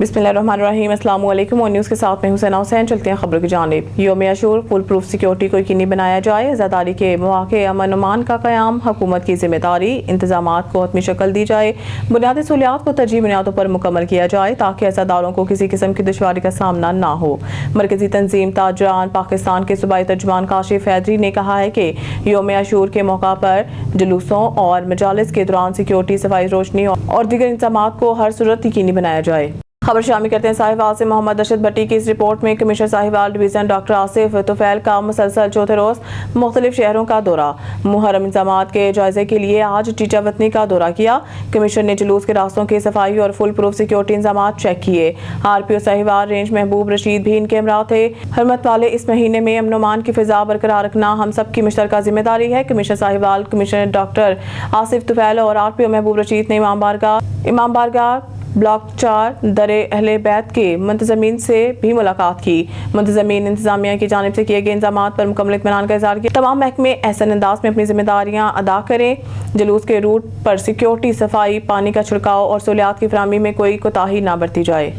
बिस्मिल्लाहिर्रहमानिर्रहीम। अस्सलाम वालेकुम। और न्यूज़ के साथ में हुसैन हुसैन। चलते हैं खबरों की जानिब। यौम आशूर फुल प्रूफ सिक्योरिटी को यकीनी बनाया जाए। आज़ादारी के मौके अमन अमान का क़याम हुकूमत की जिम्मेदारी। इंतजामात को हतमी शक्ल दी जाए। बुनियादी सहूलियात को तरजीह बुनियादों पर मुकम्मल किया जाए ताकि अज़ादारों को किसी किस्म की दुश्वारी का सामना ना हो। मरकजी तंजीम ताजरान पाकिस्तान के सूबाई तर्जुमान काशिफ हैदरी ने कहा है कि यौम आशूर के मौका पर जुलूसों और मजालिस के दौरान सिक्योरिटी, सफाई, रोशनी और दीगर इंतजामात को हर सूरत यकीनी बनाया जाए। खबर शामिल करते हैं साहिवाल से। मोहम्मद अरशद भट्टी की इस रिपोर्ट में commissioner Sahiwal division doctor Asif Tufail का मुसलसल चौथे रोज़ मुख्तलिफ शहरों का दौरा। मुहर्रम इंतजामात के जायजे के लिए आज टीचा वतनी का दौरा किया। कमिश्नर ने जुलूस के रास्तों की सफाई और फुल प्रूफ सिक्योरिटी इंतजामात चेक किए। RPO साहिवाल रेंज महबूब रशीद भी इनके हमरा थे। हरमत वाले इस महीने में अमन अमान की फिजा बरकरार रखना हम सब की मुश्तरका जिम्मेदारी है। Commissioner Sahiwal, commissioner doctor Asif Tufail और RPO महबूब रशीद ने इमाम बारगाह ब्लॉक 4 दरे अहले बैत के मुंतजमीन से भी मुलाकात की। मुंतजमीन इंतजामिया की जानिब से किए गए इंतजामात पर मुकम्मल इत्मीनान का इज़हार किया। तमाम महकमे ऐसे अंदाज में अपनी जिम्मेदारियां अदा करें। जुलूस के रूट पर सिक्योरिटी, सफाई, पानी का छिड़काव और सहूलियात की फराहमी में कोई कोताही ना बरती जाए।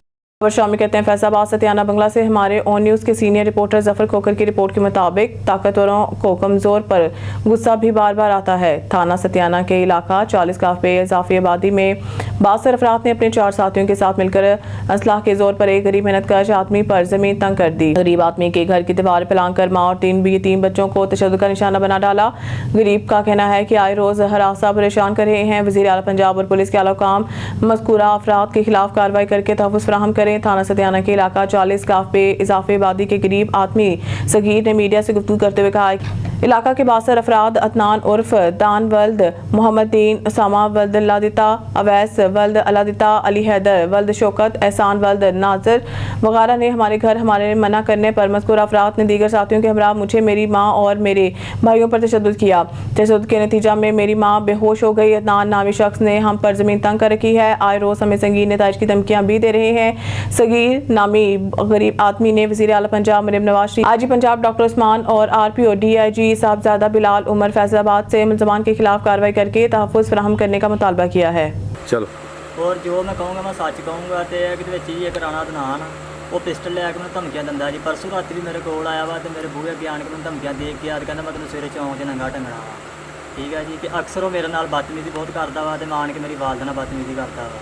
खबर शामिल करते हैं फैसलाबाद सतियाना बंगला से। हमारे ऑन न्यूज़ के सीनियर रिपोर्टर जफर खोकर की रिपोर्ट के मुताबिक ताकतवरों को कमज़ोर पर गुस्सा भी बार बार आता है। थाना सतियाना के इलाका 40 काफे इजाफी आबादी में बासर अफराद ने अपने 4 साथियों के साथ मिलकर असलाह के जोर पर एक गरीब मेहनतकश आदमी पर जमीन तंग कर दी। गरीब आदमी के घर की दीवार फैलान कर माँ और 3 बच्चों को तशद्दुद का निशाना बना डाला। गरीब का कहना है कि आए रोज हरासा परेशान कर रहे हैं। वज़ीर आला पंजाब और पुलिस के आला हुकाम मज़कूरा अफराद के खिलाफ कार्रवाई करके तहफ़्फ़ुज़ फराहम करें। थाना सतियाना के इलाका 40 काफे इजाफी आबादी के गरीब आदमी सगीर ने मीडिया से गुफ्तगू करते हुए कहा इलाका के बासर अफराद अदनान उर्फ दान वल्द मोहम्मद दीन, उसामा वल्द अल्लादिता, अवैस वल्द अल्लादिता, अली हैदर वल्द शौकत, एहसान वल्द नाजिर वगैरह ने हमारे मना करने पर मज़कूरा अफराद ने दीगर साथियों के हमरा मुझे, मेरी माँ और मेरे भाइयों पर तशद्दुद किया। तशद्दुद के नतीजा में मेरी माँ बेहोश हो गई। अदनान नामी शख्स ने हम पर ज़मीन तंग कर रखी है। आए रोज़ हमें संगीन नताइज की धमकियाँ भी दे रहे हैं। सगीर नामी गरीब आदमी ने वज़ीर आला पंजाब मरीम नवाज शरीफ, IG पंजाब डॉक्टर उस्मान और RPO DIG साहबजादा बिलाल उमर फैसलाबाद से मुलजमान के खिलाफ कार्रवाई करके तहफ़्फ़ुज़ फराहम करने का मुतालबा किया है। चलो और जो मैं कहूँगा मैं सच कहूँगा तो ये कराना दनान वो पिस्टल लैके मैं धमकियाँ दिंदा जी। परसों रात भी मेरे कोल आया वा तो मेरे बूहे अगे आन के मैं धमकियाँ दे के यार कहना मैं तेन सवेरे चौंक च नंगा टंगना वा। ठीक है जी कि अक्सर वो मेरे नाल बदतमीजी बहुत करता वा तो मैं आन के मेरी वालदा नाल बदतमीजी करता वा।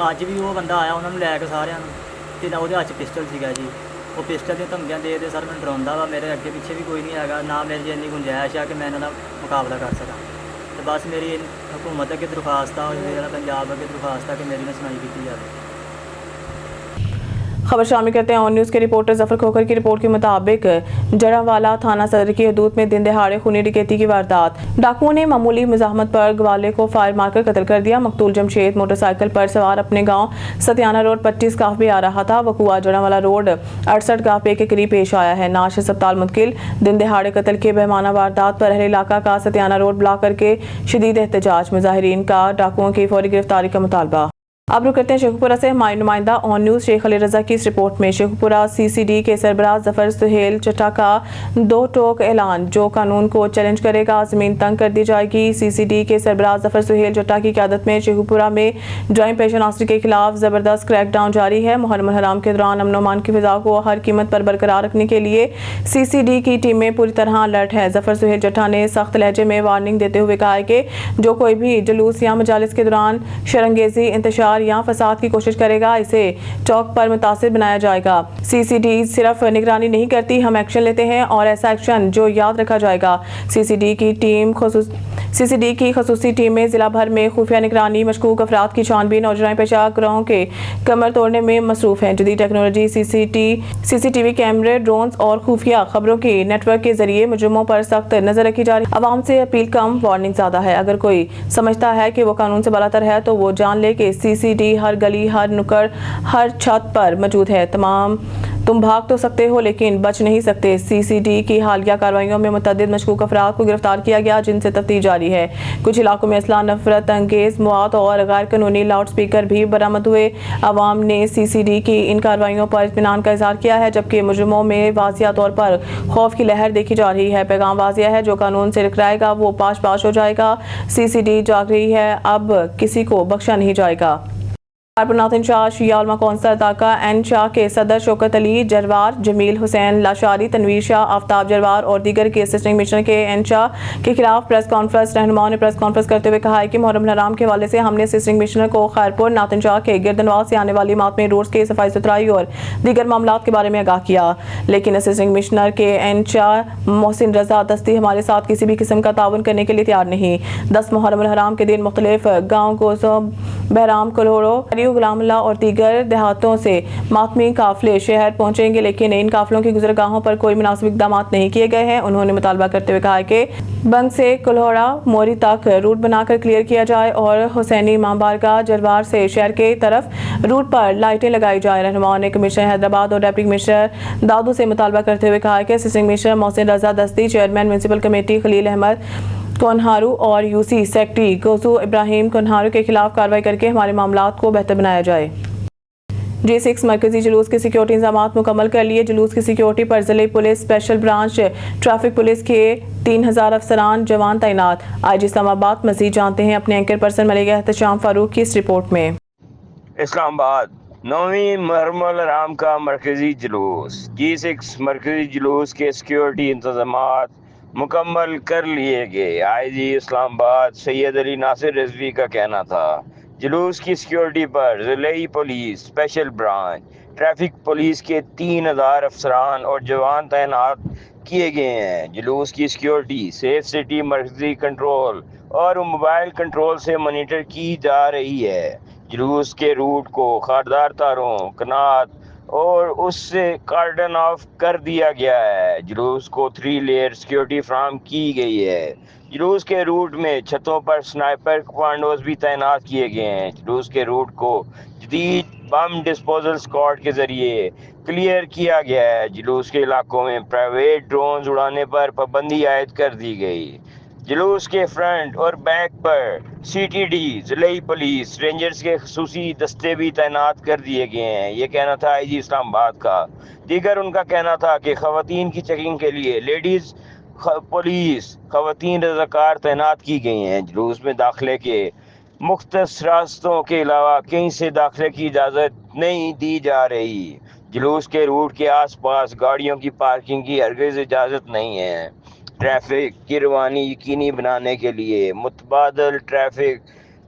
अज भी वो बंदा आया उन्होंने लैके सारिਆਂ ਨੂੰ ਤੇ ਉਹਦੇ ਹੱਥ ਪਿਸਟਲ ਸੀਗਾ ਜੀ। ਉਹ ਪਿਸਟਲ ਦੀਆਂ ਧਮਕੀਆਂ ਦੇ ਸਰ ਮੈਨੂੰ ਡਰਾਉਂਦਾ ਵਾ। ਮੇਰੇ ਅੱਗੇ ਪਿੱਛੇ ਵੀ ਕੋਈ ਨਹੀਂ ਹੈਗਾ, ਨਾ ਮੇਰੇ 'ਚ ਇੰਨੀ ਗੁੰਜਾਇਸ਼ ਆ ਕਿ ਮੈਂ ਇਹਨਾਂ ਦਾ ਮੁਕਾਬਲਾ ਕਰ ਸਕਾਂ। ਤੇ ਬਸ ਮੇਰੀ ਹਕੂਮਤ ਅੱਗੇ ਦਰਖਾਸਤ ਆ, ਮੇਰਾ ਪੰਜਾਬ ਅੱਗੇ ਦਰਖਾਸਤ ਆ ਕਿ ਮੇਰੀ ਨਾ ਸੁਣਾਈ ਕੀਤੀ जाए। खबर शामिल करते हैं ऑन न्यूज़ के रिपोर्टर जफर खोकर की रिपोर्ट के मुताबिक जड़ावाला थाना सदर की हदूद में दिन दहाड़े खूनी डकैती की वारदात। डाकुओं ने मामूली मुजाहमत पर ग्वाले को फायर मारकर कत्ल कर दिया। मकतूल जमशेद मोटरसाइकिल पर सवार अपने गांव सतियाना रोड 25 काफे आ रहा था। वकुआ जड़ावाला रोड 68 काफे के करीब पेश आया है। नाश अस्पताल मुंतकिल। दिन दहाड़े कत्ल के बेमाना वारदात पर अहले इलाका का सतियाना रोड ब्लॉक करके शदीद एहतजाज। मुजाहिरीन का डाकुओं की फौरी गिरफ्तारी का मुतालबा। अब रुक करते हैं शेखपुरा से। हमारे नुमाइंदा ऑन न्यूज़ शेख अली रजा की इस रिपोर्ट में। शेखपुरा CCD के सरबराह जफर सुहेल चट्टा का 2 टोक ऐलान। जो कानून को चैलेंज करेगा जमीन तंग कर दी जाएगी। CCD के सरबराह जफर सुहेल चट्टा की क़यादत में शेखपुरा में जराइम पेशा नासरी के खिलाफ ज़बरदस्त क्रैकडाउन जारी है। मुहर्रम हराम के दौरान अमन अमान की फिजा को हर कीमत पर बरकरार रखने के लिए CCD की टीमें पूरी तरह अलर्ट है। जफर सुहेल चट्टा ने सख्त लहजे में वार्निंग देते हुए कहा है कि जो कोई भी जुलूस या मजालिस के दौरान शरंगेजी, इंतशार या फसाद की कोशिश करेगा इसे चौक पर मुतासिर बनाया जाएगा। CCD सिर्फ निगरानी नहीं करती, हम एक्शन लेते हैं और ऐसा एक्शन जो याद रखा जाएगा। CCD की खसूसी टीमें जिला भर में खुफिया निगरानी, मशकूक अफराद की छानबीन और जराइम पेशा गिरोहों के कमर तोड़ने में मसरूफ हैं। जदीद टेक्नोलॉजी CCTV कैमरे, ड्रोन्स और खुफिया खबरों के नेटवर्क के जरिए मुजरिमों पर सख्त नजर रखी जा रही। आवाम से अपील कम, वार्निंग ज्यादा है। अगर कोई समझता है कि वो कानून से बालातर है तो वो जान ले कि CCD हर गली, हर नुक्कड़, हर छत पर मौजूद है। तुम भाग तो सकते हो लेकिन बच नहीं सकते। CCD की हालिया कार्रवाइयों में मुतअद्दिद मशकूक अफराद को गिरफ्तार किया गया जिनसे तफ्तीश जारी है। कुछ इलाकों में असला, नफरत अंगेज मवाद और गैर कानूनी लाउड स्पीकर भी बरामद हुए। अवाम ने CCD की इन कार्रवाइयों पर इत्मीनान का इजहार किया है जबकि मुजरिमों में वाज़िया तौर पर खौफ की लहर देखी जा रही है। पैगाम वाज़िया है, जो कानून से टकराएगा वो पाश पाश हो जाएगा। CCD जाग रही है, अब किसी को बख्शा नहीं जाएगा। कारपुरनाथ इंचार्ज शिया उलमा कौंसल ताका एन शाह के सदर शौकत अली जरवार, जमील हुसैन लाशारी, तनवीर शाह, आफ्ताब जरवार और दीगर के असिस्टेंट कमिश्नर के एन शाह के खिलाफ प्रेस कॉन्फ्रेंस। रहनुमाओं ने प्रेस कॉन्फ्रेंस करते हुए कहा है कि मुहर्रम हराम के हवाले से हमने असिस्टेंट कमिश्नर को खैरपुर नाथ शाह के गिरदनवाल से आने वाली मातमी रोड्स के सफाई सुथराई और दीगर मामलात के बारे में आगाह किया, लेकिन असिस्टेंट कमिश्नर के एन शाह मोहसिन रजा दस्ती हमारे साथ किसी भी किस्म का ताउन करने के लिए तैयार नहीं। 10 मुहर्रम हराम के दिन मुख्तलिफ गाँव गोसो, बहराम, कलोड़ो, गुलामुल्लाह और दीगर देहातों से मातमी काफिले शहर पहुंचेंगे, लेकिन इन काफिलों की गुजरगाहों पर कोई मुनासिब इक़दाम नहीं किए गए हैं। उन्होंने मुतालबा करते हुए कहा कि बंग से कुल्होड़ा मोरी तक रूट बनाकर क्लियर किया जाए और हुसैनी इमाम बारगाह जरवार से शहर के तरफ रूट पर लाइटें लगाई जाए। रहनुमाओं ने कमिश्नर हैदराबाद और डिप्टी कमिश्नर दादू से मुतालबा करते हुए कहा कि assistant commissioner Mohsin Raza Dasti, chairman municipal committee Khalil Ahmed Konharu और यूसी सेक्रेटरी गोसू इब्राहिम कोनहारू के खिलाफ कार्रवाई करके हमारे मामलात को बेहतर बनाया जाए। G6 मरकजी जुलूस के सिक्योरिटी इंतजामात मुकम्मल कर लिए। जुलूस की सिक्योरिटी पर जिले police, special branch, traffic police के 3000 अफसरान जवान तैनात। IG इस्लामाबाद मजीद जानते हैं अपने एंकर पर्सन मलिक एहतशाम फारूक की इस रिपोर्ट में। इस्लामाबाद 9वीं मुहर्रम हराम का मरकजी जुलूस। G6 मरकजी जुलूस के सिक्योरिटी इंतजामात मुकम्मल कर लिए गए। IG इस्लामाबाद सैयद अली नासिर रिजवी का कहना था जुलूस की सिक्योरिटी पर ज़िले police, special branch, traffic police के 3000 अफसरान और जवान तैनात किए गए हैं। जुलूस की सिक्योरिटी सेफ सिटी मरकजी कंट्रोल और मोबाइल कंट्रोल से मॉनिटर की जा रही है। जुलूस के रूट को खारदार तारों, कनात और उससे कार्डन ऑफ कर दिया गया है। जुलूस को 3 लेयर सिक्योरिटी फराहम की गई है। जुलूस के रूट में छतों पर स्नाइपर कमांडोज भी तैनात किए गए हैं। जुलूस के रूट को जदीद बम डिस्पोजल स्क्वाड के जरिए क्लियर किया गया है। जुलूस के इलाकों में प्राइवेट ड्रोन्स उड़ाने पर पाबंदी आयद कर दी गई। जुलूस के फ्रंट और बैक पर CTD, ज़िले पुलिस, रेंजर्स के खसूसी दस्ते भी तैनात कर दिए गए हैं। ये कहना था IG इस्लामाबाद का। दीगर उनका कहना था कि ख़वातीन की चेकिंग के लिए लेडीज़ पुलिस, ख़वातीन रज़ाकार तैनात की गई हैं। जुलूस में दाखिले के मुख्तस रास्तों के अलावा कहीं से दाखिले की इजाज़त नहीं दी जा रही। जुलूस के रूट के आसपास गाड़ियों की पार्किंग की हरगिज़ इजाज़त नहीं है। ट्रैफिक की रवानी यकीनी बनाने के लिए मुतबादल ट्रैफिक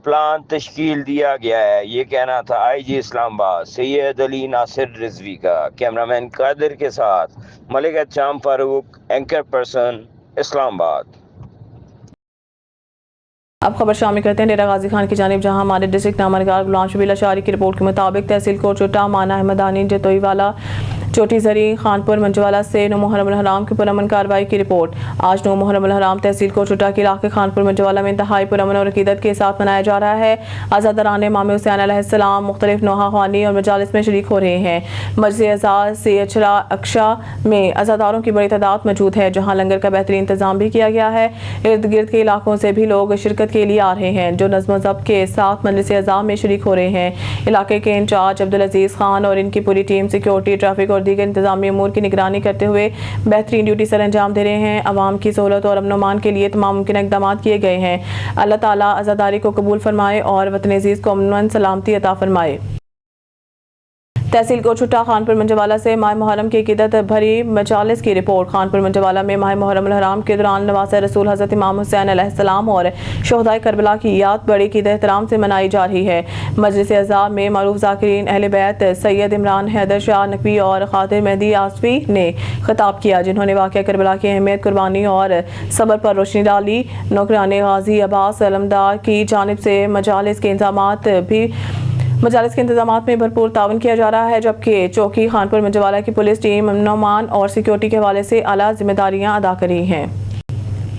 प्लान तश्कील दिया गया है। ये कहना था IG इस्लामाबाद सैयद अली नासिर रिजवी का। कैमरामैन कादिर के साथ मलिक एहतशाम फारूक, एंकर पर्सन, इस्लामाबाद। अब खबर शामिल करते हैं डेरा गाजी खान की जानिब, जहां हमारे डिस्ट्रिक्ट नामनगार गुलाम शबीर अशारी की रिपोर्ट के मुताबिक तहसील कोट चोटा, माना अहमदानी, जतोईवाला, चोटी जरी, खानपुर मंजवाला से 9 मुहर्रम हराम की पुरअमन कार्रवाई की रिपोर्ट। आज 9 मुहर्रम हराम तहसील कोट चोटा के इलाके खानपुर मंजवाला में इंतहाई पुरअमन और अकीदत के साथ मनाया जा रहा है। आज़ादारान इमाम हुसैन अलैहिस्सलाम मुख्तलिफ नोहा ख्वानी और मजालिस में शरीक हो रहे हैं। मस्जिद आज़ाद से अचरा अक्शा में आज़ादारों की बड़ी तादाद मौजूद है, जहाँ लंगर का बेहतरीन इंतजाम भी किया गया है। इर्द गिर्द के इलाकों से भी लोग शिरकत के लिए आ रहे हैं, जो नज़्म ज़ब्त के साथ मजलिस अज़ा में शरीक हो रहे हैं। इलाके के इंचार्ज अब्दुल अजीज़ खान और इनकी पूरी टीम सिक्योरिटी, ट्रैफिक और दीगर इंतजामी अमूर की निगरानी करते हुए बेहतरीन ड्यूटी सर अंजाम दे रहे हैं। अवाम की सहूलत और अमन अमान के लिए तमाम मुमकिन इक़दाम किए गए हैं। अल्लाह ताला आज़ादारी को कबूल फरमाए और वतन अज़ीज़ को अमन सलामती अता फरमाए। तहसील कोट चोटा, खानपुर मंजवाला से माह मुहर्रम की अकीदत भरी मजालिस की रिपोर्ट। खानपुर मंजवाला में माह मुहर्रम हराम के दौरान नवासे रसूल हज़रत इमाम हुसैन अलैहिस्सलाम और शोहदाए करबला की याद बड़ी क़ीदत एहतराम से मनाई जा रही है। मजलिस अज़ा में मारूफ ज़ाकिरीन अहले बैत सैयद इमरान हैदर शाह नकवी और खातिर मेहदी आसफी ने खिताब किया, जिन्होंने वाक़या करबला की अहमियत, कुर्बानी और सब्र पर रोशनी डाली। नौकरान गाजी अब्बास अलमदार की जानिब से मजालिस के इंतजामात में भरपूर तावन किया जा रहा है, जबकि चौकी खानपुर मंजवाला की पुलिस टीम अमन और सिक्योरिटी के हवाले से आला जिम्मेदारियां अदा कर रही हैं।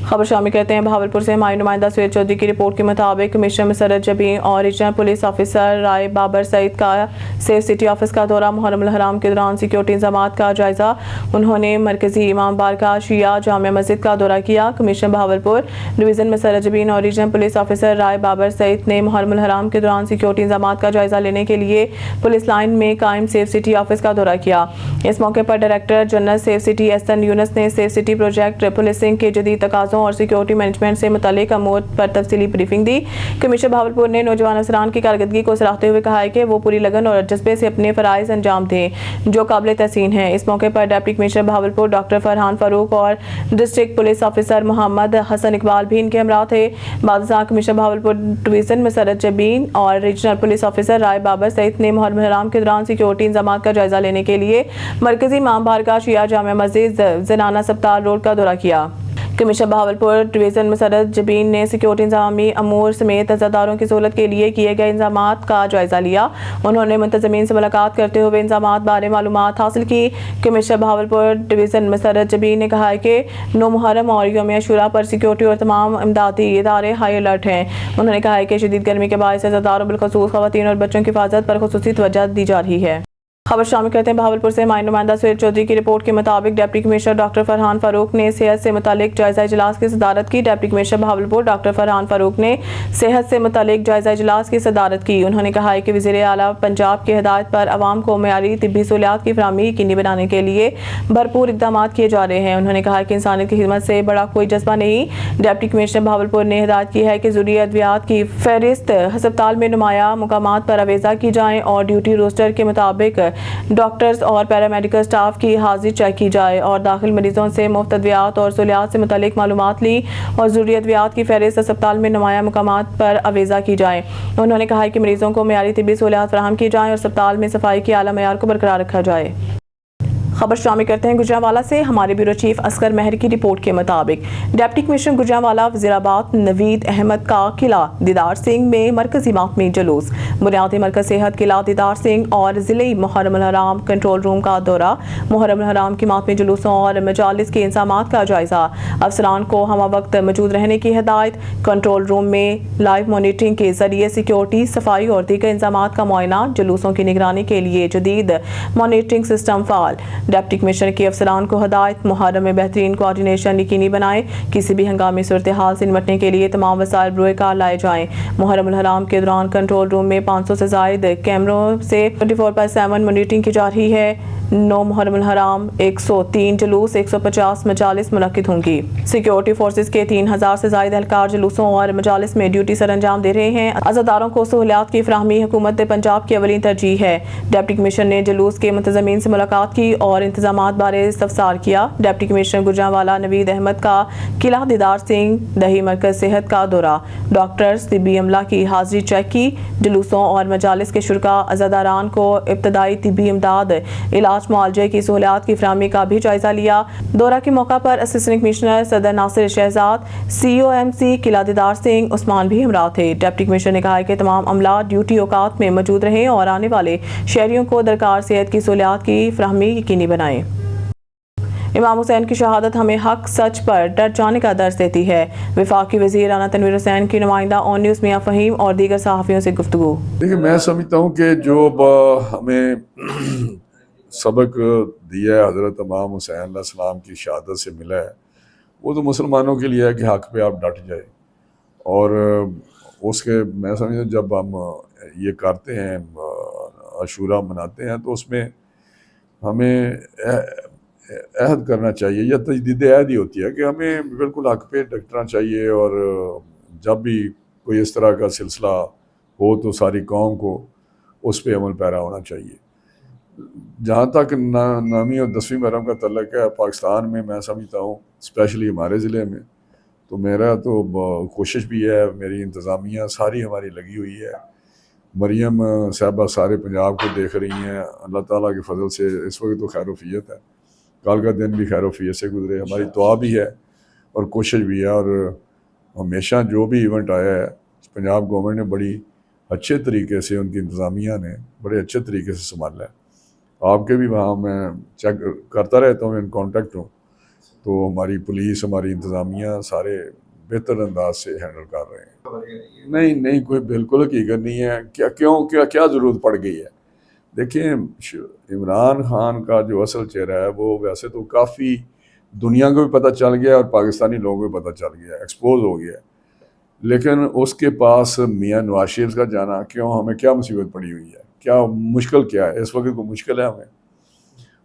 खबर शामिल करते हैं भावलपुर से। हमारे नुमाइंदा सुहेल चौधरी की रिपोर्ट के मुताबिक कमिश्नर मसरत जबीन और regional police officer Rai Babar Saeed का सेफ सिटी ऑफिस का दौरा। मुहर्रम हराम के दौरान सिक्योरिटी इंतजामात का जायजा। उन्होंने मरकजी इमाम बारगाह शिया जामिया मस्जिद का दौरा किया। कमिश्नर भावलपुर डिवीजन मसरत जबीन और regional police officer Rai Babar Saeed ने मुहर्रम हराम के दौरान सिक्योरिटी इंतजामात का जायजा लेने के लिए पुलिस लाइन में कायम सेफ सिटी ऑफिस का दौरा किया। इस मौके पर director general safe city Ahsan Younus ने सेफ सिटी प्रोजेक्ट पुलिसिंग के जदीद तकाज़ों जहाज़ों और सिक्योरिटी मैनेजमेंट से मुतल्लिक अमूर पर तफसीली ब्रीफिंग दी। कमिश्नर बहावलपुर ने नौजवान अफसरान की कारकर्दगी को सराहते हुए कहा है कि वो पूरी लगन और जज्बे से अपने फ़राइज़ अंजाम दें जो काबिल तहसीन हैं। इस मौके पर deputy commissioner Bahawalpur doctor Farhan Farooq और district police officer Mohammad Hassan Iqbal भी इनके हमरा थे। बादशाह कमिश्नर बहावलपुर डिवीज़न मसरत जबीन और regional police officer Rai Babar सहित ने मुहर्रम हराम के दौरान सिक्योरिटी इंतजाम का जायजा लेने के लिए मरकजी इमाम बारगाह शिया जामिया मस्जिद ज़नाना अस्पताल रोड का दौरा किया। कमिश्नर बहावलपुर डिवीज़न मसरत जबीन ने सिक्योरिटी इंतजामी अमूर समेत अज़ादारों की सहूलत के लिए किए गए इंतजामात का जायजा लिया। उन्होंने मुंतज़मीन से मुलाकात करते हुए इंतजामात बारे मालूमात हासिल की। कमिश्नर बहावलपुर डिवीज़न मसरत जबीन ने कहा है कि 9 मुहर्रम और यौम आशूरा पर सिक्योरिटी और तमाम इमदादी इदारे हाई अलर्ट हैं। उन्होंने कहा है कि शदीद गर्मी के बायस अज़ादारों बिलखसूस ख़वातीन और बच्चों की हिफाजत पर खुसूसी तवज्जो दी जा रही है। खबर शामिल करते हैं बहावलपुर से हमारे नुमाइंदा सुहेल चौधरी की रिपोर्ट के मुताबिक deputy commissioner doctor Farhan Farooq ने सेहत से मुतालिक जायजा इजलास की सदारत की। Deputy commissioner Bahawalpur doctor Farhan Farooq ने सेहत से मुतालिक जायजा इजलास की सदारत की। उन्होंने कहा है कि वज़ीर आला पंजाब की हिदायत पर आवाम को मयारी तिब्बी सहूलियात की फराहमी यकीनी बनाने के लिए भरपूर इक़दाम किए जा रहे हैं। उन्होंने कहा कि इंसानियत की खिदमत से बड़ा कोई जज्बा नहीं। डिप्टी कमिश्नर बहावलपुर ने हिदायत की है कि ज़रूरी अद्वियात की फहरिस्त हस्पताल में नुमाया मुकामात पर अवेज़ा की जाए और ड्यूटी रोस्टर के मुताबिक डॉक्टर्स और पैरामेडिकल स्टाफ की हाजिरी चेक की जाए और दाखिल मरीजों से मुफ्त अद्वियात और सहूलियात से मुतालिक मालूमात ली और ज़रूरी अद्वियात की फहरिस्त अस्पताल में नुमाया मुकामात पर अवेज़ा की जाए। उन्होंने कहा कि मरीजों को मयारी तिब्बी सहूलियात फराहम की जाए और अस्पताल में सफाई के आला मयार को बरकरार रखा जाए। खबर शामिल करते हैं गुजरांवाला से हमारे ब्यूरो चीफ असगर महर की रिपोर्ट के मुताबिक डिप्टी कमिश्नर गुजरांवाला वज़ीराबाद नवीद अहमद का किला दीदार सिंह में मरकजी मातमी जुलूस बुनियादी मरकज सेहत किला दीदार सिंह और ज़िले मुहर्रम हराम कंट्रोल रूम का दौरा मुहर्रम हराम की मातमी जुलूसों और मजालिस के इंतजामात का जायजा अफसरान को हमा वक्त मौजूद रहने की हिदायत कंट्रोल रूम में लाइव मॉनिटरिंग के जरिए सिक्योरिटी सफाई और दीगर इंतजामात का मुआयना जुलूसों की निगरानी के लिए जदीद मॉनिटरिंग सिस्टम फाल। डिप्टी कमिश्नर की अफसरान को हिदायत मुहर्रम में बेहतरीन कोऑर्डिनेशन यकीनी बनाए। किसी भी हंगामी सूरत हाल से निपटने के लिए तमाम वसाइल बरोए कार लाए जाएँ। मुहर्रम हराम के दौरान कंट्रोल रूम में 500 से ज़ायद कैमरों से 24/7 मॉनिटरिंग की जा रही है। 9 मुहर्रम हराम 103 जुलूस 150 मजालिस मुनक्किद होंगी। सिक्योरिटी फोर्सेस के 3000 से ज़ायद एहलकार जुलूसों और मजालिस में ड्यूटी सर अंजाम दे रहे हैं। अज़ादारों को सहूलियात की फराहमी हुकूमत पंजाब की अवलीन तरजीह है। डिप्टी कमिश्नर ने जुलूस के मुंतज़मीन से मुलाकात की और इंतजामात बारे इस्तफसार किया। डिप्टी कमिश्नर गुजरांवाला नवीद अहमद का किला दीदार सिंह दही मरकज सेहत का दौरा डॉक्टर्स तिब्बी अमला की हाजिरी चेक की। जुलूसों और मजालिस के शुरका अज़ादारान को इब्तदाई तिब्बी इमदाद इलाज मुआलजे की सहूलियात की फराहमी का भी जायजा लिया। दौरा के मौका पर असिस्टेंट कमिश्नर सदर नासिर शहजाद COMC किला दीदार सिंह उस्मान भी हमरा थे। डिप्टी कमिश्नर ने कहा कि तमाम अमला ड्यूटी औकात में मौजूद रहें और आने वाले शहरियों को दरकार सेहत की सहूलियात की फराहमी यकीनी बनाएं। इमाम हुसैन की शहादत हमें हक सच पर डर जाने का दर्स देती है। वफाकी वज़ीर राना तनवीर हुसैन की नुमाइंदा ऑन न्यूज़ मियां फ़हीम और दीगर सहाफ़ियों से गुफ्तगू। देखिए, मैं समझता हूँ कि जो हमें सबक दिया है हज़रत इमाम हुसैन अलैहिस्सलाम की शहादत से मिला है, वो तो मुसलमानों के लिए है कि हक़ पे आप डट जाए। और उसके मैं समझता हूँ जब हम ये करते हैं आशूरा मनाते हैं तो उसमें हमें अहद करना चाहिए या तजदीद अहद ही होती है कि हमें बिल्कुल हक़ पे डटना चाहिए। और जब भी कोई इस तरह का सिलसिला हो तो सारी कौम को उस पर अमल पैरा होना चाहिए। जहाँ तक नामी और 10वीं मुहर्रम का तल्लुक़ है पाकिस्तान में, मैं समझता हूँ स्पेशली हमारे ज़िले में, तो मेरा तो कोशिश भी है, मेरी इंतज़ामिया सारी हमारी लगी हुई है। मरियम साहबा सारे पंजाब को देख रही हैं। अल्लाह ताला के फजल से इस वक्त तो खैरोफियत है, कल का दिन भी खैरोफियत से गुजरे। हमारी दुआ भी है और कोशिश भी है। और हमेशा जो भी इवेंट आया है पंजाब गवर्नमेंट ने बड़ी अच्छे तरीके से, उनकी इंतज़ामिया ने बड़े अच्छे तरीके से संभाला है। आपके भी वहाँ मैं चेक करता रहता हूँ, इन कॉन्टेक्ट हूँ, तो हमारी पुलिस हमारी इंतज़ामिया सारे बेहतर अंदाज से हैंडल कर रहे हैं। नहीं कोई बिल्कुल हकीकत नहीं है। क्या ज़रूरत पड़ गई है। देखिए, इमरान खान का जो असल चेहरा है वो वैसे तो काफ़ी दुनिया को भी पता चल गया और पाकिस्तानी लोगों को भी पता चल गया, एक्सपोज हो गया। लेकिन उसके पास मियाँ नवाज शरीफ का जाना क्यों, हमें क्या मुसीबत पड़ी हुई है, क्या मुश्किल क्या है? इस वक्त को मुश्किल है हमें।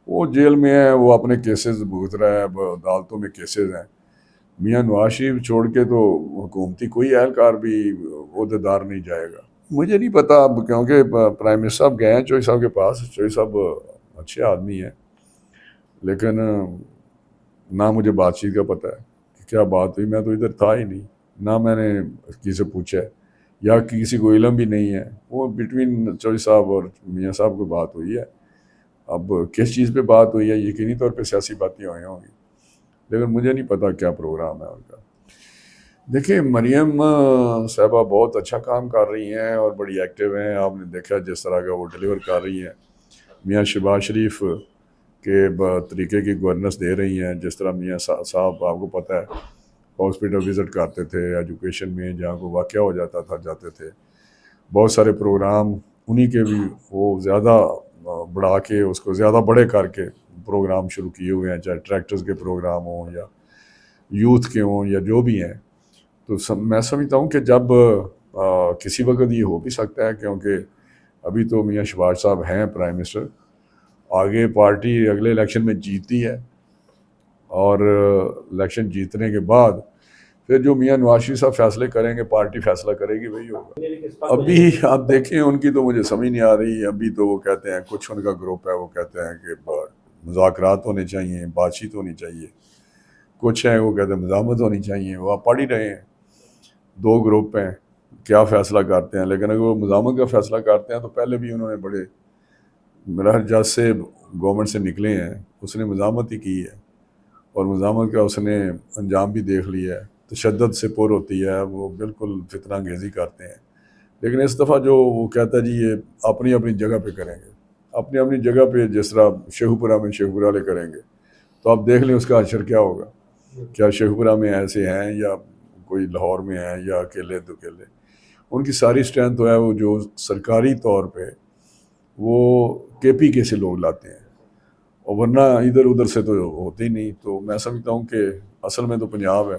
वो जेल में है, वो अपने केसेस भुगत रहा है, अदालतों में केसेस हैं। میاں نواز شریف چھوڑ کے تو حکومتی کوئی اہلکار بھی عہدیدار نہیں جائے گا. مجھے نہیں پتا اب، کیونکہ پرائم منسٹر صاحب گئے ہیں چوہی صاحب کے پاس. چوہی صاحب اچھے آدمی ہیں، لیکن نہ مجھے بات چیت کا پتہ ہے کہ کیا بات ہوئی. میں تو ادھر تھا ہی نہیں، نہ میں نے کسی سے پوچھا ہے، یا کسی کو علم بھی نہیں ہے. وہ بٹوین چوہی صاحب اور میاں صاحب کو بات ہوئی ہے. اب کس چیز پہ بات ہوئی ہے، یقینی طور پہ سیاسی باتیں ہوئی ہوں گی، لیکن مجھے نہیں پتا کیا پروگرام ہے ان کا. دیکھیں، مریم صاحبہ بہت اچھا کام کر رہی ہیں اور بڑی ایکٹیو ہیں. آپ نے دیکھا جس طرح کا وہ ڈیلیور کر رہی ہیں. میاں شہباز شریف کے طریقے کی گورننس دے رہی ہیں. جس طرح میاں صاحب آپ کو پتہ ہے ہاسپٹل وزٹ کرتے تھے، ایجوکیشن میں جہاں کو واقعہ ہو جاتا تھا جاتے تھے. بہت سارے پروگرام انہی کے بھی وہ زیادہ بڑھا کے، اس کو زیادہ بڑے کر کے پروگرام شروع کیے ہوئے ہیں، چاہے ٹریکٹرز کے پروگرام ہوں یا یوتھ کے ہوں یا جو بھی ہیں. تو میں سمجھتا ہوں کہ جب کسی وقت یہ ہو بھی سکتا ہے، کیونکہ ابھی تو میاں شہباز صاحب ہیں پرائم منسٹر. آگے پارٹی اگلے الیکشن میں جیتتی ہے، اور الیکشن جیتنے کے بعد پھر جو میاں نواز شریف صاحب فیصلے کریں گے، پارٹی فیصلہ کرے گی، وہی ہوگا. ابھی آپ دیکھیں ان کی تو مجھے سمجھ نہیں آ رہی. ابھی تو وہ کہتے ہیں، کچھ ان کا گروپ ہے وہ کہتے ہیں کہ مذاکرات ہونے چاہیے، بات چیت ہونی چاہیے. کچھ ہیں وہ کہتے ہیں مزاحمت ہونی چاہیے. وہ آپ پڑھ ہی رہے ہیں، دو گروپ ہیں کیا فیصلہ کرتے ہیں. لیکن اگر وہ مزاحمت کا فیصلہ کرتے ہیں تو پہلے بھی انہوں نے بڑے، میرا جج سے گورنمنٹ سے نکلے ہیں، اس نے مزاحمت ہی کی ہے، اور مزاحمت کا اس نے انجام بھی دیکھ لیا ہے. تشدد سے پر ہوتی ہے، وہ بالکل فتنہ انگیزی کرتے ہیں. لیکن اس دفعہ جو وہ کہتا ہے جی یہ اپنی اپنی جگہ پہ کریں گے، اپنی اپنی جگہ پہ. جس طرح شیخوپورہ میں شیخوپورہ والے کریں گے، تو آپ دیکھ لیں اس کا اشر کیا ہوگا. کیا شیخوپورہ میں ایسے ہیں، یا کوئی لاہور میں ہیں، یا اکیلے تو اکیلے. ان کی ساری اسٹرینتھ ہے وہ جو سرکاری طور پہ وہ کے پی کے سے لوگ لاتے ہیں، اور ورنہ ادھر ادھر سے تو ہوتے ہی نہیں. تو میں سمجھتا ہوں کہ اصل میں تو پنجاب ہے،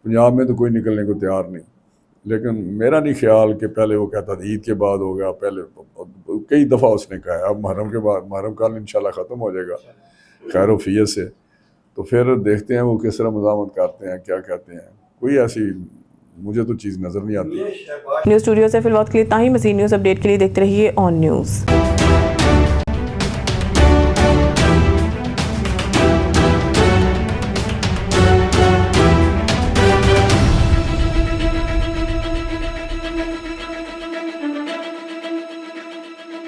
پنجاب میں تو کوئی نکلنے کو تیار نہیں. لیکن میرا نہیں خیال کہ پہلے وہ کہتا تھا عید کے بعد ہوگا. پہلے کئی دفعہ اس نے کہا ہے. اب محرم کے بعد، محرم کال انشاءاللہ ختم ہو جائے گا خیر و فیت سے، تو پھر دیکھتے ہیں وہ کس طرح مزاحمت کرتے ہیں، کیا کہتے ہیں. کوئی ایسی مجھے تو چیز نظر نہیں آتی. نیوز اسٹوڈیو سے فی الوقت کے لیے اتنا ہی. مزید نیوز اپڈیٹ کے لیے دیکھتے رہیے آن نیوز.